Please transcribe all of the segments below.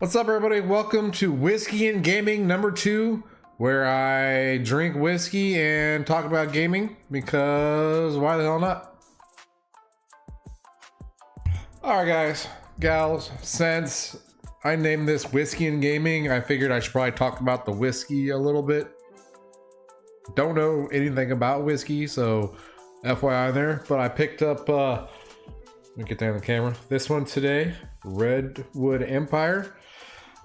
What's up, everybody? Welcome to Whiskey and Gaming number 2, where I drink whiskey and talk about gaming, because why the hell not? Alright guys, gals, since I named this Whiskey and Gaming, I figured I should probably talk about the whiskey a little bit. Don't know anything about whiskey, so FYI there, but I picked up, let me get down the camera, this one today, Redwood Empire.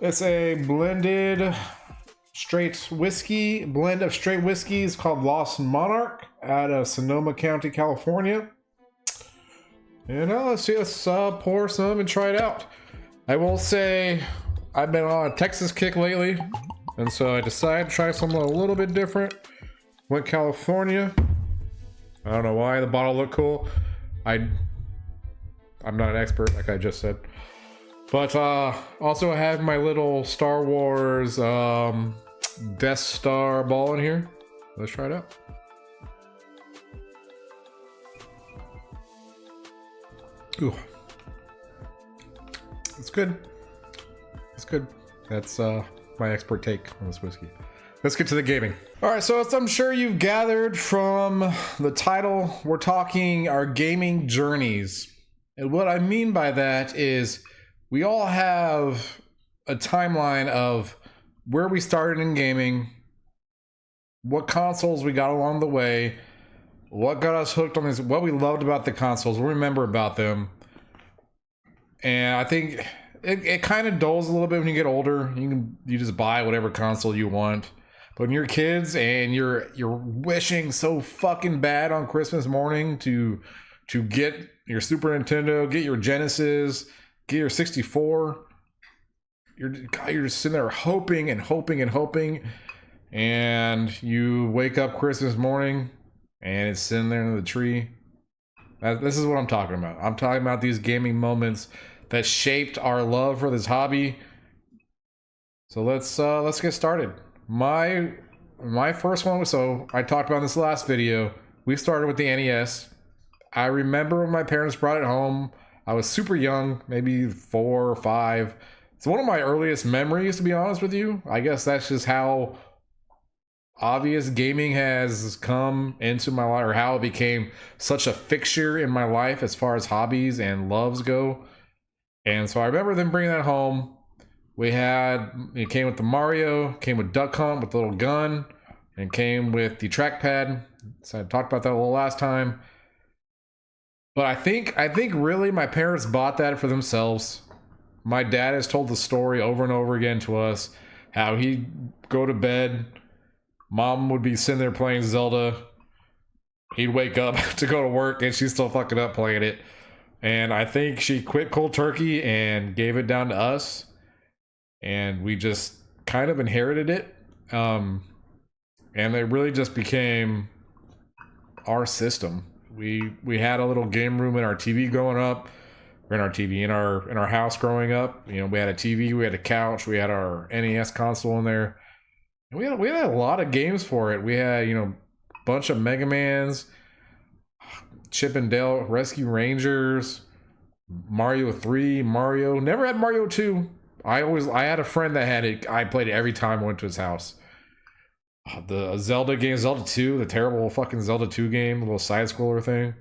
It's a blended straight whiskey, blend of straight whiskeys called Lost Monarch out of Sonoma County, California. And let's pour some and try it out. I will say I've been on a Texas kick lately, and so I decided to try something a little bit different. Went California. I don't know why the bottle looked cool. I'm not an expert, like I just said. But also I have my little Star Wars Death Star ball in here. Let's try it out. Ooh. It's good. It's good. That's my expert take on this whiskey. Let's get to the gaming. All right, so as I'm sure you've gathered from the title, we're talking our gaming journeys. And what I mean by that is we all have a timeline of where we started in gaming, what consoles we got along the way, what got us hooked on this, what we loved about the consoles, what we remember about them. And I think it kind of dulls a little bit when you get older. You just buy whatever console you want. But when you're kids and you're wishing so fucking bad on Christmas morning to get your Super Nintendo, get your Genesis, get your 64, you're just sitting there hoping and hoping and hoping, and you wake up Christmas morning and it's sitting there in the tree. This is what I'm talking about. I'm talking about these gaming moments that shaped our love for this hobby. So let's get started. My first one was, so I talked about in this last video, we started with the NES. I remember when my parents brought it home. I was super young, maybe 4 or 5. It's one of my earliest memories, to be honest with you. I guess that's just how obvious gaming has come into my life, or how it became such a fixture in my life as far as hobbies and loves go. And so I remember them bringing that home. It came with the Mario, came with Duck Hunt with the little gun, and came with the trackpad. So I talked about that a little last time. But I think really my parents bought that for themselves. My dad has told the story over and over again to us, how he'd go to bed, mom would be sitting there playing Zelda, he'd wake up to go to work and she's still fucking up playing it. And I think she quit cold turkey and gave it down to us, and we just kind of inherited it. And it really just became our system. We had a little game room in our TV growing up, or in our house growing up. You know, we had a TV, we had a couch, we had our NES console in there, and we had a lot of games for it. We had, a bunch of Mega Mans, Chip and Dale Rescue Rangers, Mario 3, Mario. Never had Mario 2. I had a friend that had it. I played it every time I went to his house. The Zelda game, Zelda 2, the terrible fucking Zelda 2 game, the little side scroller thing.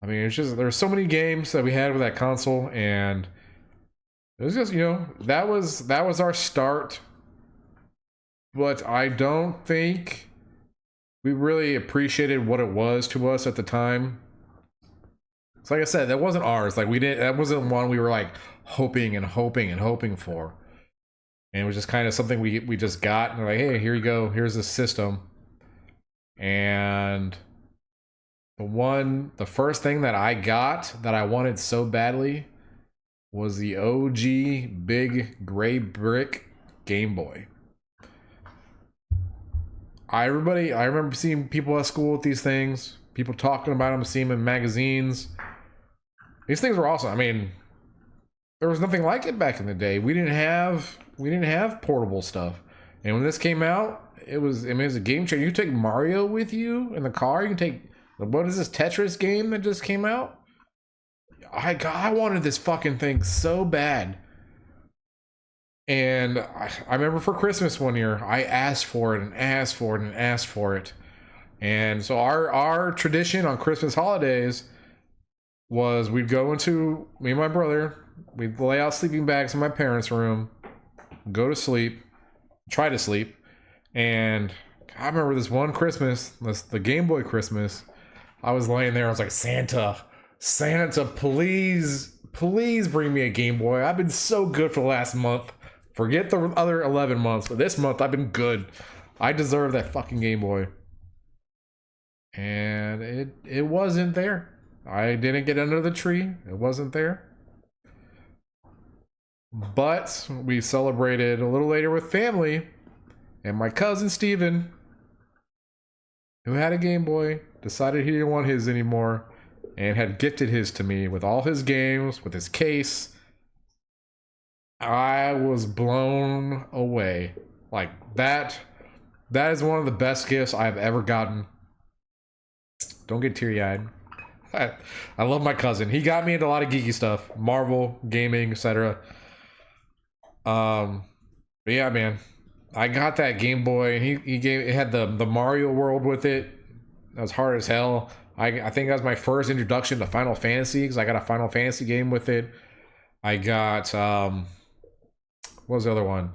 I mean, it's just, there's so many games that we had with that console, and it was just, that was our start. But I don't think we really appreciated what it was to us at the time. So like I said, that wasn't ours. That wasn't one we were like hoping and hoping and hoping for. And it was just kind of something we just got, and we're like, hey, here you go, here's the system. And the first thing that I got that I wanted so badly was the OG big gray brick Game Boy. I remember seeing people at school with these things, people talking about them, seeing them in magazines. These things were awesome. I mean, there was nothing like it back in the day. We didn't have portable stuff. And when this came out, it was a game changer. You take Mario with you in the car. You can take, what is this Tetris game that just came out? I wanted this fucking thing so bad. And I remember for Christmas one year, I asked for it and asked for it and asked for it. And so our tradition on Christmas holidays was we'd go into, me and my brother, we'd lay out sleeping bags in my parents' room, go to sleep, try to sleep. And I remember this one Christmas, the Game Boy Christmas, I was laying there, I was like, Santa, please bring me a Game Boy. I've been so good for the last month. Forget the other 11 months, but this month I've been good. I deserve that fucking Game Boy. And it wasn't there. I didn't get under the tree. It wasn't there. But we celebrated a little later with family, and my cousin Steven, who had a Game Boy, decided he didn't want his anymore and had gifted his to me with all his games, with his case. I was blown away. Like that is one of the best gifts I've ever gotten. Don't get teary-eyed. I love my cousin. He got me into a lot of geeky stuff, Marvel, gaming, etc. But yeah, man, I got that Game Boy, and it had the Mario World with it. That was hard as hell. I think that was my first introduction to Final Fantasy, because I got a Final Fantasy game with it. I got what was the other one?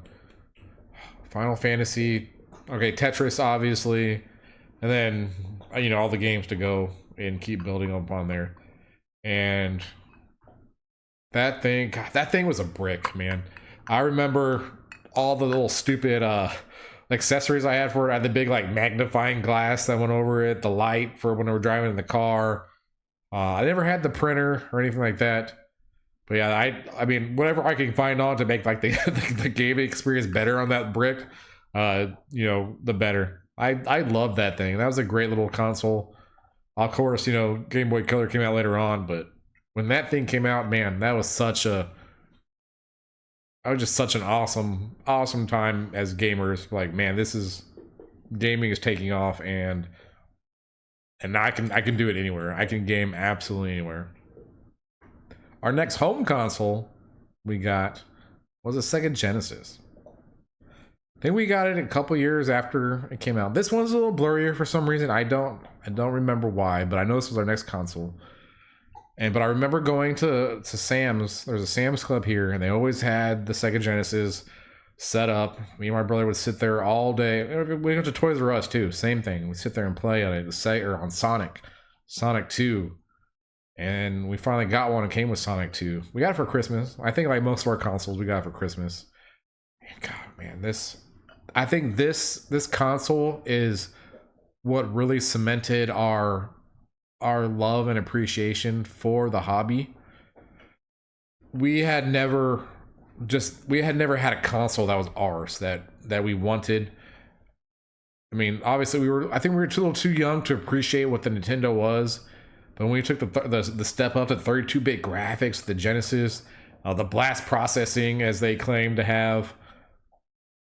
Final Fantasy. Okay, Tetris, obviously, and then all the games to go and keep building up on there. And that thing was a brick, man. I remember all the little stupid accessories I had for it. I had the big magnifying glass that went over it, the light for when we were driving in the car. I never had the printer or anything like that. But yeah, I mean, whatever I can find on to make the gaming experience better on that brick, the better. I love that thing. That was a great little console. Of course, Game Boy Color came out later on, but when that thing came out, man, that was just such an awesome time as gamers. Like, man, gaming is taking off, and I can do it anywhere. I can game absolutely anywhere. Our next home console we got was a Sega Genesis. I think we got it a couple years after it came out. This one's a little blurrier for some reason. I don't remember why, but I know this was our next console. But I remember going to Sam's. There's a Sam's Club here, and they always had the Sega Genesis set up. Me and my brother would sit there all day. We went to Toys R Us too. Same thing. We'd sit there and play on it. On Sonic 2. And we finally got one and came with Sonic 2. We got it for Christmas. I think like most of our consoles, we got it for Christmas. And God, man, I think this console is what really cemented our love and appreciation for the hobby. We had never had a console that was ours, that we wanted. I mean, obviously I think we were a little too young to appreciate what the Nintendo was. But when we took the step up to 32-bit graphics, the Genesis, the blast processing as they claim to have,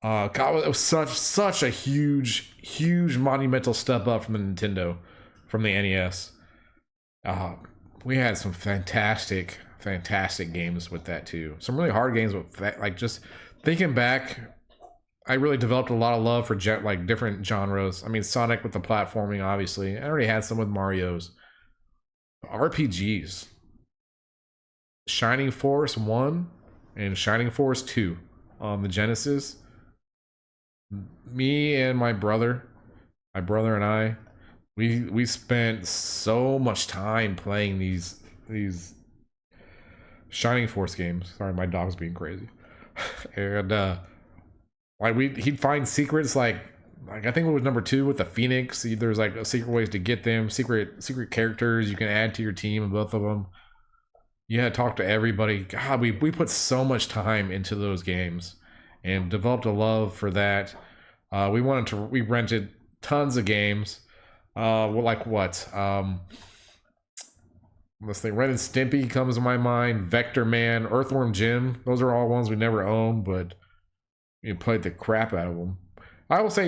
God, it was such a huge monumental step up from the Nintendo, from the NES. We had some fantastic games with that too. Some really hard games with that. Just thinking back, I really developed a lot of love for different genres. I mean, Sonic with the platforming, obviously. I already had some with Mario's. RPGs. Shining Force 1 and Shining Force 2 on the Genesis. Me and my brother and I, we spent so much time playing these Shining Force games. Sorry, my dog's being crazy. And he'd find secrets like I think it was number 2 with the Phoenix. There's secret ways to get them, secret characters you can add to your team, and both of them. You had to talk to everybody. God, we put so much time into those games and developed a love for that. We rented tons of games. Let's think. Ren and Stimpy comes to my mind. Vector Man, Earthworm Jim. Those are all ones we never owned, but we played the crap out of them. I will say,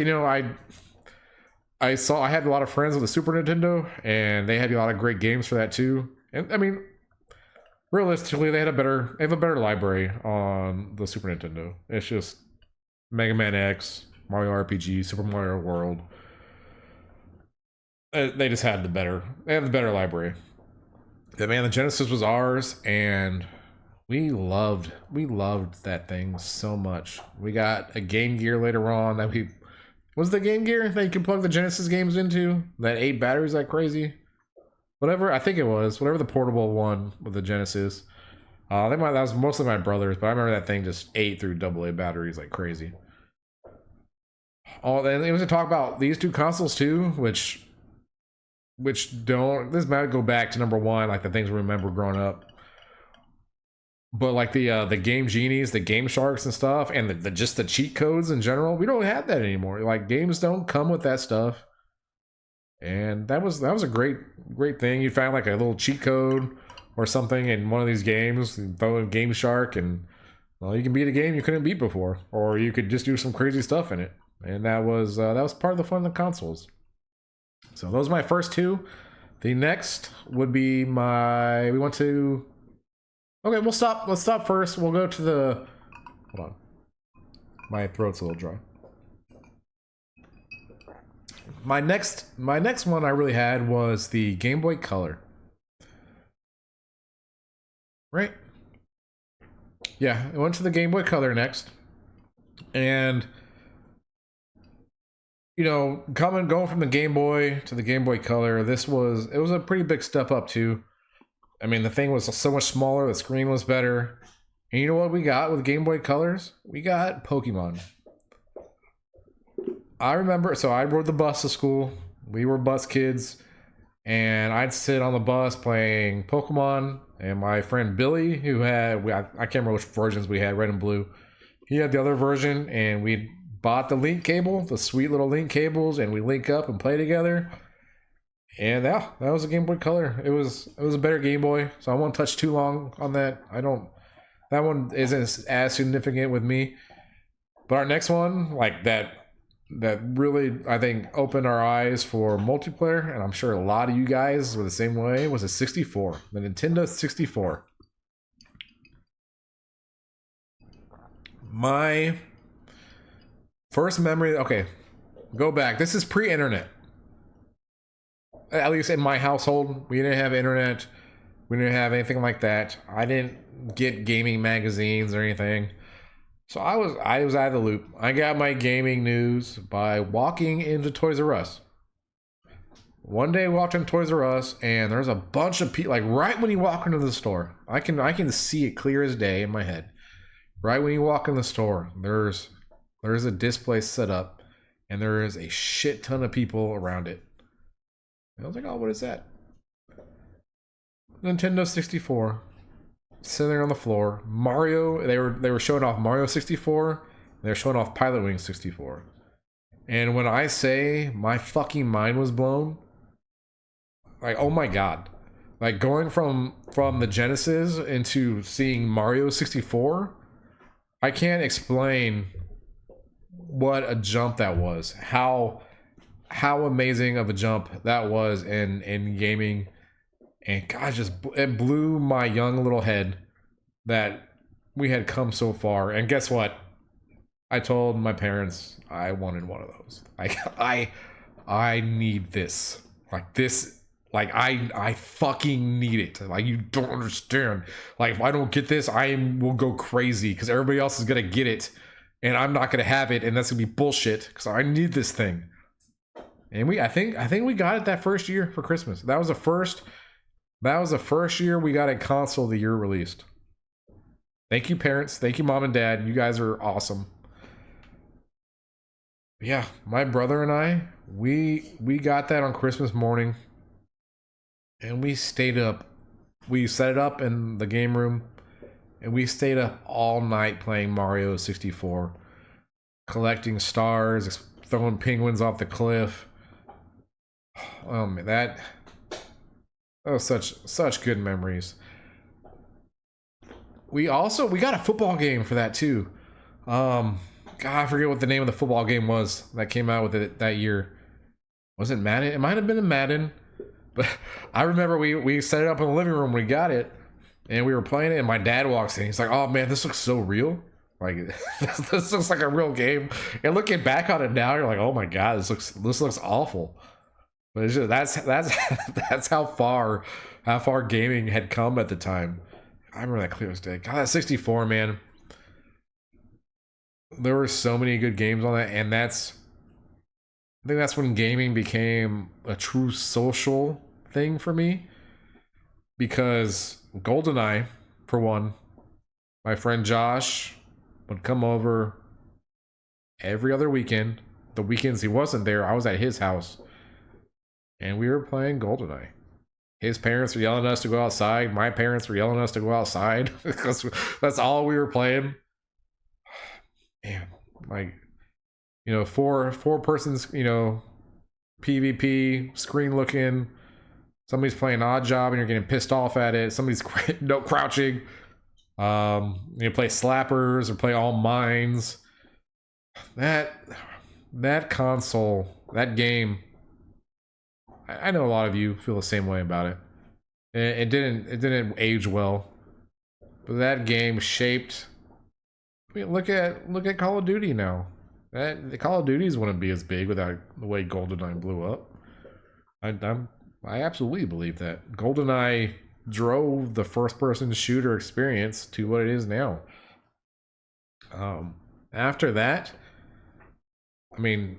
I had a lot of friends with the Super Nintendo, and they had a lot of great games for that too. And I mean, realistically, they have a better library on the Super Nintendo. It's just Mega Man X, Mario RPG, Super Mario World. They just had they have the better library. Yeah, man, the Genesis was ours, and we loved that thing so much. We got a Game Gear later on that was the Game Gear that you could plug the Genesis games into that ate batteries like crazy. Whatever, I think it was whatever the portable one with the Genesis. That was mostly my brother's, but I remember that thing just ate through AA batteries like crazy. Oh, and it was to talk about these two consoles too, which don't. This might go back to number one, like the things we remember growing up. But like the Game Genies, the Game Sharks and stuff, and the just the cheat codes in general, we don't have that anymore. Like games don't come with that stuff. And that was a great thing. You found like a little cheat code or something in one of these games, throw in Game Shark, and well, you can beat a game you couldn't beat before, or you could just do some crazy stuff in it. And that was part of the fun of the consoles. So those are my first two. The next would be okay, let's stop first. We'll go to hold on. My throat's a little dry. My next one I really had was the Game Boy Color. Right? Yeah, I went to the Game Boy Color next. And going from the Game Boy to the Game Boy Color, it was a pretty big step up too. I mean, the thing was so much smaller, the screen was better. And you know what we got with Game Boy Colors? We got Pokemon. I remember, so I rode the bus to school. We were bus kids. And I'd sit on the bus playing Pokemon. And my friend Billy, who I can't remember which versions we had, red and blue. He had the other version, and we bought the link cable, the sweet little link cables, and we link up and play together. And yeah, that was a Game Boy Color. It was a better Game Boy, so I won't touch too long on that. That one isn't as significant with me. But our next one, like that really, I think, opened our eyes for multiplayer, and I'm sure a lot of you guys were the same way, was a 64, the Nintendo 64. My first memory, okay, go back. This is pre-internet. At least in my household, we didn't have internet. We didn't have anything like that. I didn't get gaming magazines or anything. So I was out of the loop. I got my gaming news by walking into Toys R Us. One day I walked into Toys R Us, and there's a bunch of people, like right when you walk into the store. I can see it clear as day in my head. Right when you walk in the store, there's a display set up, and there is a shit ton of people around it. And I was like, oh, what is that? Nintendo 64. Sitting there on the floor. Mario, they were showing off Mario 64. They were showing off Pilot Wing 64. And when I say my fucking mind was blown, like, oh my god. Like, going from the Genesis into seeing Mario 64, I can't explain what a jump that was. How amazing of a jump that was in gaming. And God, it blew my young little head that we had come so far. And guess what? I told my parents I wanted one of those. I need this. I fucking need it. Like, you don't understand. Like, if I don't get this, I will go crazy because everybody else is gonna get it, and I'm not gonna have it, and that's gonna be bullshit because I need this thing. And I think we got it that first year for Christmas. That was the first year we got a console the year released. Thank you, parents. Thank you, mom and dad. You guys are awesome. Yeah, my brother and I, we got that on Christmas morning, and we stayed up. We set it up in the game room, and we stayed up all night playing Mario 64, collecting stars, throwing penguins off the cliff. Oh man, that was such good memories. We got a football game for that too. God, I forget what the name of the football game was that came out with it that year. Was it Madden? It might have been a Madden, but I remember we set it up in the living room when we got it, And we were playing it, and my dad walks in. He's like, "Oh man, this looks so real. Like this looks like a real game." And looking back on it now, you're like, "Oh my god, this looks awful." But it's just, that's how far gaming had come at the time. I remember that clear as day. God, that 64, man. There were so many good games on that, and I think that's when gaming became a true social thing for me. Because GoldenEye, for one, my friend Josh would come over every other weekend. The weekends he wasn't there, I was at his house. And we were playing GoldenEye. His parents were yelling at us to go outside. My parents were yelling at us to go outside. That's all we were playing. Man, like, four persons, PvP, screen looking. Somebody's playing Odd Job and you're getting pissed off at it. Somebody's crouching. You play Slappers or play All Mines. That console, that game, I know a lot of you feel the same way about it. It didn't age well, but that game shaped. I mean, look at Call of Duty now. The Call of Duties wouldn't be as big without the way GoldenEye blew up. I absolutely believe that GoldenEye drove the first-person shooter experience to what it is now. After that, I mean,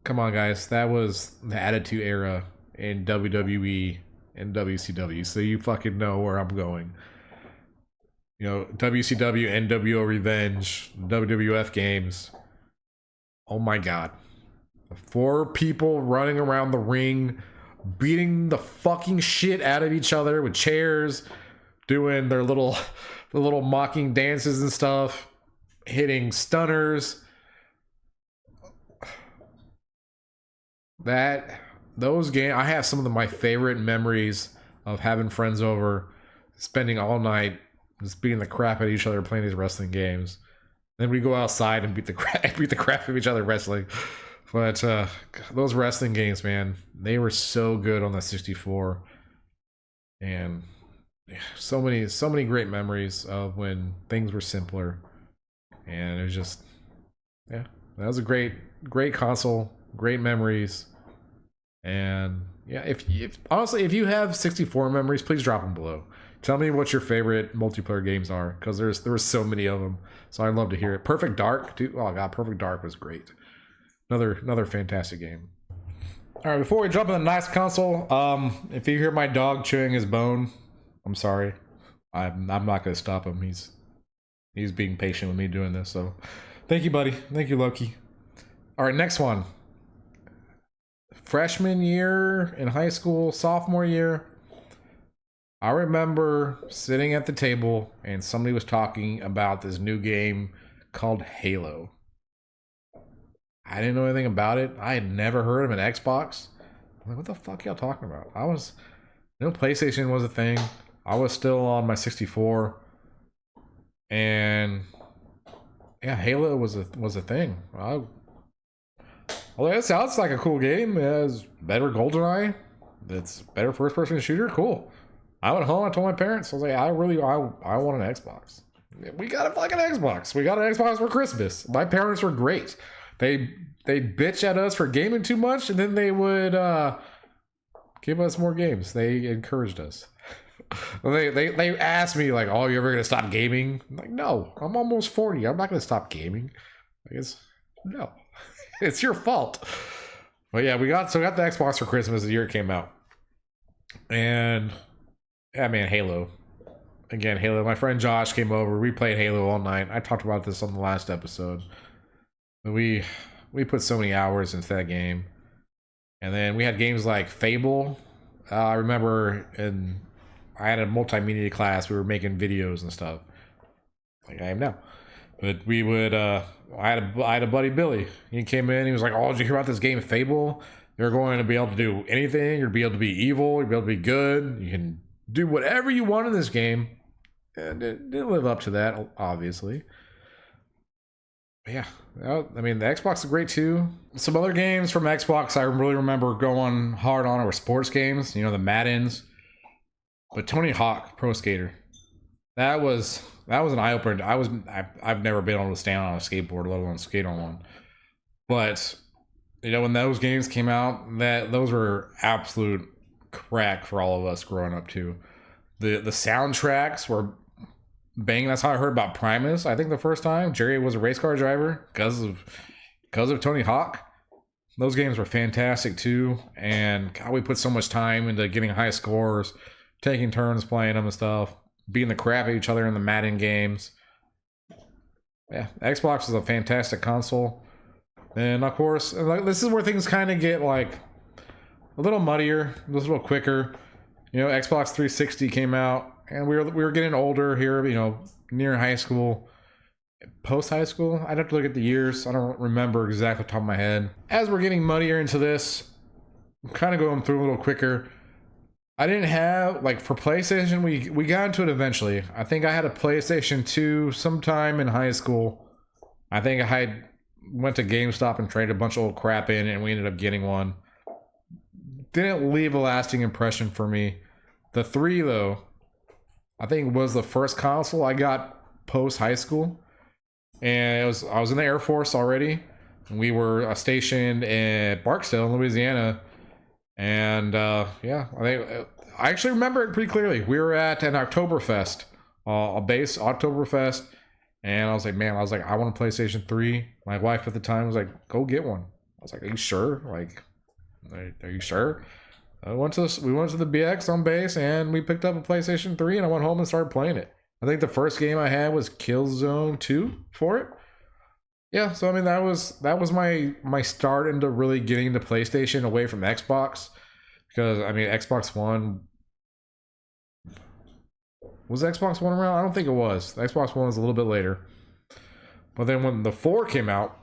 come on, guys, that was the Attitude Era in WWE and WCW, so you fucking know where I'm going. WCW, NWO Revenge, WWF games. Oh my god. 4 people running around the ring, beating the fucking shit out of each other with chairs, doing their little mocking dances and stuff, hitting stunners. Those games, I have some of my favorite memories of having friends over, spending all night just beating the crap out of each other playing these wrestling games. Then we go outside and beat the crap out of each other wrestling. But those wrestling games, man, they were so good on the 64. And so many great memories of when things were simpler. And it was just, that was a great console, great memories. And if honestly, if you have 64 memories, please drop them below. Tell me what your favorite multiplayer games are, because there were so many of them. So I'd love to hear it. Perfect Dark, dude. Oh god, Perfect Dark was great. Another fantastic game. All right, before we jump in the nice console, if you hear my dog chewing his bone, I'm sorry. I'm not gonna stop him. He's being patient with me doing this. So, thank you, buddy. Thank you, Loki. All right, next one. Freshman year in high school, sophomore year. I remember sitting at the table and somebody was talking about this new game called Halo. I didn't know anything about it. I had never heard of an Xbox. I'm like, what the fuck y'all talking about? PlayStation was a thing. I was still on my 64. And yeah, Halo was a thing. Well, that sounds like a cool game. It has better GoldenEye. It's better first-person shooter. Cool. I went home. I told my parents. I was like, I want an Xbox. We got a fucking Xbox. We got an Xbox for Christmas. My parents were great. They bitch at us for gaming too much, and then they would give us more games. They encouraged us. They asked me like, "Oh, you ever gonna stop gaming?" I'm like, no, I'm almost 40. I'm not gonna stop gaming. I guess no. It's your fault. But yeah, we got the Xbox for Christmas the year it came out. And yeah, man, Halo. Again, Halo. My friend Josh came over. We played Halo all night. I talked about this on the last episode. But we put so many hours into that game. And then we had games like Fable. I remember I had a multimedia class. We were making videos and stuff. Like I am now. But we would I had a buddy, Billy. He came in. He was like, "Oh, did you hear about this game, Fable? You're going to be able to do anything. You're going to be able to be evil. You're going to be able to be good. You can do whatever you want in this game." And it didn't live up to that, obviously. But yeah, I mean, the Xbox is great too. Some other games from Xbox I really remember going hard on were sports games. The Maddens. But Tony Hawk Pro Skater, that was an eye opener. I've never been able to stand on a skateboard, let alone skate on one. But you know, when those games came out, those were absolute crack for all of us growing up too. The soundtracks were banging. That's how I heard about Primus. I think the first time Jerry was a race car driver because of Tony Hawk. Those games were fantastic too, and God, we put so much time into getting high scores, taking turns playing them and stuff, beating the crap at each other in the Madden games. Yeah, Xbox is a fantastic console. And of course, this is where things kind of get like a little muddier, a little quicker. You know, Xbox 360 came out, and we were getting older here. You know, near high school, post high school. I'd have to look at the years. I don't remember exactly off the top of my head. As we're getting muddier into this, I'm kind of going through a little quicker. I didn't have, like, for PlayStation, we got into it eventually. I think I had a PlayStation 2 sometime in high school. I think I went to GameStop and traded a bunch of old crap in, and we ended up getting one. Didn't leave a lasting impression for me. The 3, though, I think was the first console I got post high school, and I was in the Air Force already. And we were stationed at Barksdale in Louisiana, and yeah, I actually remember it pretty clearly. We were at an Oktoberfest, a base Oktoberfest. And I was like, I want a PlayStation 3. My wife at the time was like, go get one. I was like, are you sure? Like, are you sure? We went to the BX on base, and we picked up a PlayStation 3, and I went home and started playing it. I think the first game I had was Killzone 2 for it. Yeah, so I mean that was my start into really getting into PlayStation away from Xbox, because I mean Xbox One. Was Xbox One around? I don't think it was. The Xbox One was a little bit later. But then when the 4 came out,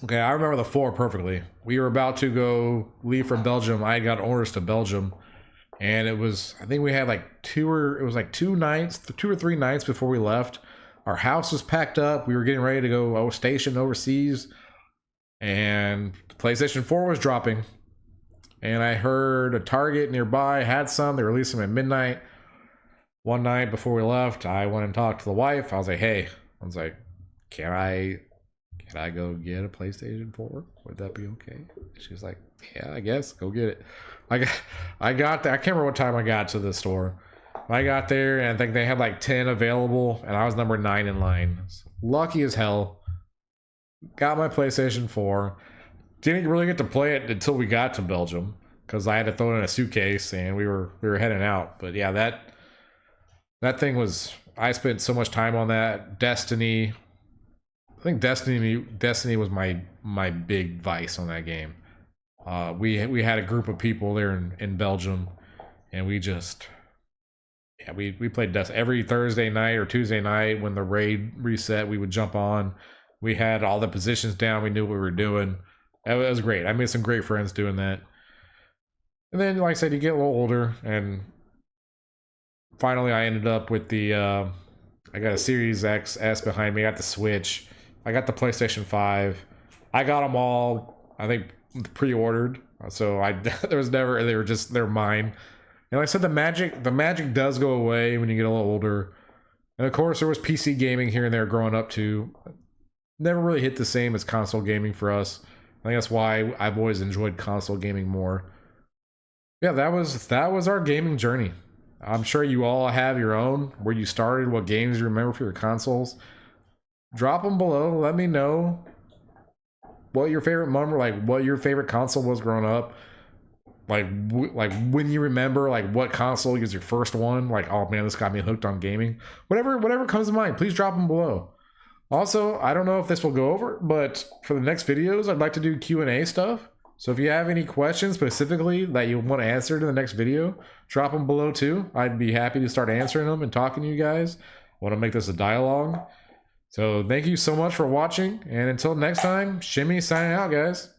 okay, I remember the 4 perfectly. We were about to leave for Belgium. I got orders to Belgium. And it was, I think we had like 2 or 3 nights before we left. Our house was packed up. We were getting ready to go station overseas. And PlayStation 4 was dropping. And I heard a Target nearby had some. They released them at midnight. One night before we left, I went and talked to the wife. I was like, hey, can I go get a PlayStation 4? Would that be okay? She was like, yeah, I guess. Go get it. I got there. I can't remember what time I got to the store. I got there, and I think they had like 10 available, and I was number 9 in line. Lucky as hell. Got my PlayStation 4. Didn't really get to play it until we got to Belgium, because I had to throw it in a suitcase, and we were heading out. But yeah, that thing was, I spent so much time on that. Destiny. I think Destiny was my big vice on that game. We had a group of people there in Belgium, and we played Destiny every Thursday night or Tuesday night. When the raid reset, we would jump on. We had all the positions down. We knew what we were doing. It was great. I made some great friends doing that. And then, like I said, you get a little older, and finally, I ended up with I got a Series XS behind me. I got the Switch. I got the PlayStation 5. I got them all, I think, pre-ordered. So they're mine. And like I said, the magic does go away when you get a little older. And of course, there was PC gaming here and there growing up too. Never really hit the same as console gaming for us. I think that's why I've always enjoyed console gaming more. Yeah, that was our gaming journey. I'm sure you all have your own, where you started, what games you remember for your consoles. Drop them below. Let me know what your favorite what your favorite console was growing up. Like when you remember, like what console was your first one. Like, oh man, this got me hooked on gaming. Whatever comes to mind, please drop them below. Also, I don't know if this will go over, but for the next videos, I'd like to do Q&A stuff. So if you have any questions specifically that you want answered in the next video, drop them below too. I'd be happy to start answering them and talking to you guys. I want to make this a dialogue. So thank you so much for watching, and until next time, Shimmy signing out, guys.